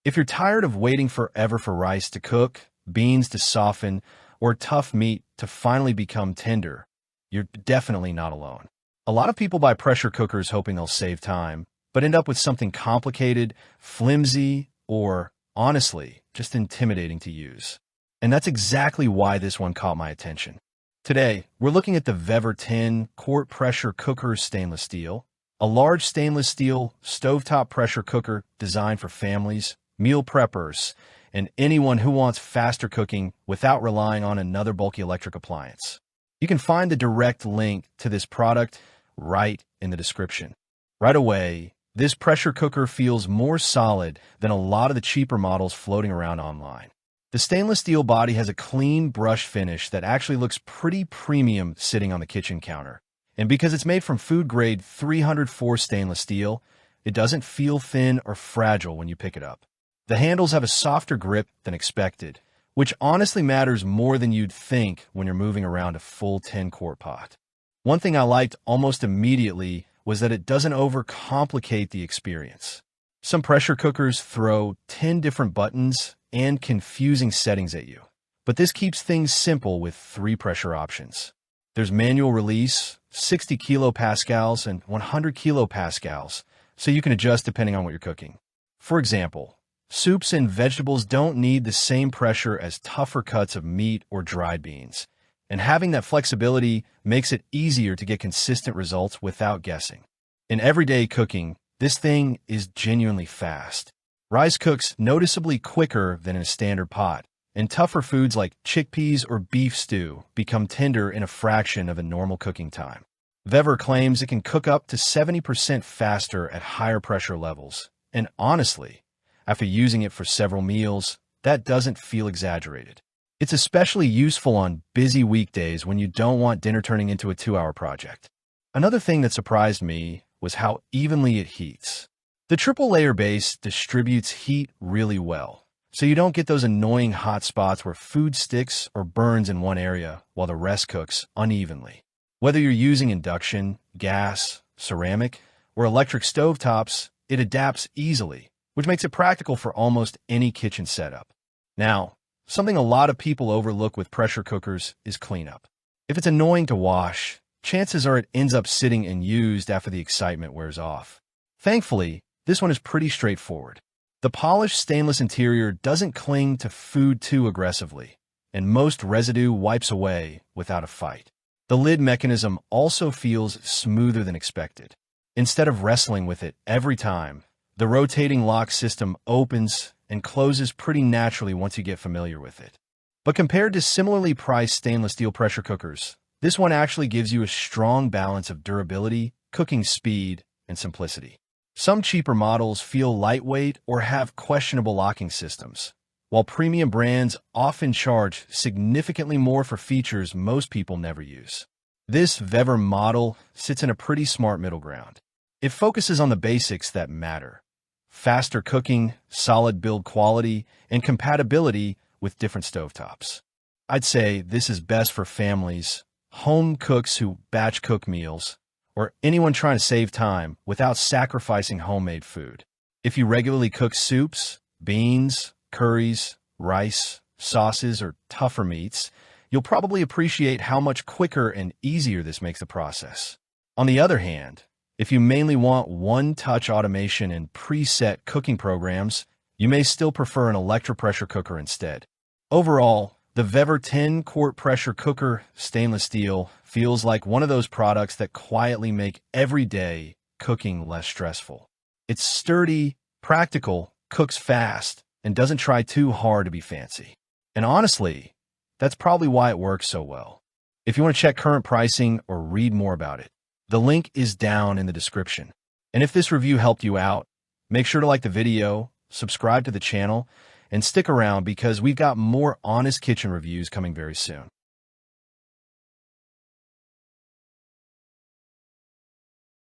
If you're tired of waiting forever for rice to cook, beans to soften, or tough meat to finally become tender, you're definitely not alone. A lot of people buy pressure cookers hoping they'll save time, but end up with something complicated, flimsy, or, honestly, just intimidating to use. And that's exactly why this one caught my attention. Today, we're looking at the Vevor 10 quart pressure cooker stainless steel, a large stainless steel stovetop pressure cooker designed for families, meal preppers, and anyone who wants faster cooking without relying on another bulky electric appliance. You can find the direct link to this product right in the description. Right away, this pressure cooker feels more solid than a lot of the cheaper models floating around online. The stainless steel body has a clean brush finish that actually looks pretty premium sitting on the kitchen counter. And because it's made from food-grade 304 stainless steel, it doesn't feel thin or fragile when you pick it up. The handles have a softer grip than expected, which honestly matters more than you'd think when you're moving around a full 10-quart pot. One thing I liked almost immediately was that it doesn't overcomplicate the experience. Some pressure cookers throw 10 different buttons and confusing settings at you, but this keeps things simple with 3 pressure options. There's manual release, 60 kilopascals and 100 kilopascals, so you can adjust depending on what you're cooking. For example, soups and vegetables don't need the same pressure as tougher cuts of meat or dried beans, and having that flexibility makes it easier to get consistent results without guessing. In everyday cooking, this thing is genuinely fast. Rice cooks noticeably quicker than in a standard pot, and tougher foods like chickpeas or beef stew become tender in a fraction of a normal cooking time. Vevor claims it can cook up to 70% faster at higher pressure levels, and honestly, after using it for several meals, that doesn't feel exaggerated. It's especially useful on busy weekdays when you don't want dinner turning into a 2-hour project. Another thing that surprised me was how evenly it heats. The triple-layer base distributes heat really well, so you don't get those annoying hot spots where food sticks or burns in one area while the rest cooks unevenly. Whether you're using induction, gas, ceramic, or electric stovetops, it adapts easily, which makes it practical for almost any kitchen setup. Now, something a lot of people overlook with pressure cookers is cleanup. If it's annoying to wash, chances are it ends up sitting unused after the excitement wears off. Thankfully, this one is pretty straightforward. The polished stainless interior doesn't cling to food too aggressively, and most residue wipes away without a fight. The lid mechanism also feels smoother than expected. Instead of wrestling with it every time, the rotating lock system opens and closes pretty naturally once you get familiar with it. But compared to similarly priced stainless steel pressure cookers, this one actually gives you a strong balance of durability, cooking speed, and simplicity. Some cheaper models feel lightweight or have questionable locking systems, while premium brands often charge significantly more for features most people never use. This Vevor model sits in a pretty smart middle ground. It focuses on the basics that matter: faster cooking, solid build quality, and compatibility with different stovetops. I'd say this is best for families, home cooks who batch cook meals, or anyone trying to save time without sacrificing homemade food. If you regularly cook soups, beans, curries, rice, sauces, or tougher meats, you'll probably appreciate how much quicker and easier this makes the process. On the other hand, if you mainly want one-touch automation and preset cooking programs, you may still prefer an electric pressure cooker instead. Overall, the Vevor 10-quart pressure cooker stainless steel feels like one of those products that quietly make everyday cooking less stressful. It's sturdy, practical, cooks fast, and doesn't try too hard to be fancy. And honestly, that's probably why it works so well. If you want to check current pricing or read more about it, the link is down in the description. And if this review helped you out, make sure to like the video, subscribe to the channel, and stick around because we've got more honest kitchen reviews coming very soon.